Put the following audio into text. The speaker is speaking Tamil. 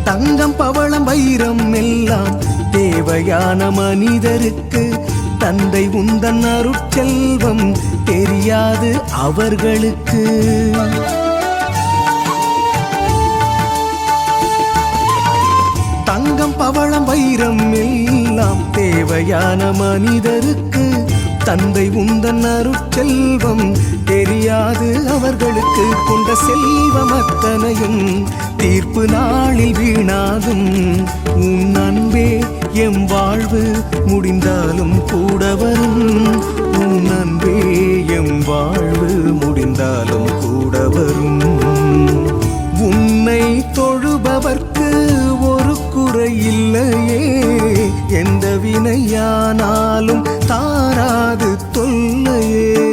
தங்கம் பவளம் வைரம் எல்லாம் தேவையான மனிதருக்கு தந்தை உந்தன் அருட்செல்வம் தெரியாது அவர்களுக்கு. தங்கம் பவளம் வைரம் எல்லாம் தேவையான மனிதருக்கு தந்தை உந்தன் அருட்செல்வம் தெரியாது அவர்களுக்கு. கொண்ட செல்வம் அத்தனையும் தீர்ப்பு நாளில் வீணாகும். உன் அன்பே எம் வாழ்வு முடிந்தாலும் கூட வரும். உன் அன்பே எம் வாழ்வு முடிந்தாலும் கூட வரும். உன்னை தொழுபவர்க்கு ஒரு குறை இல்லையே, எந்த வினையானாலும் தாராது தொல்லையே.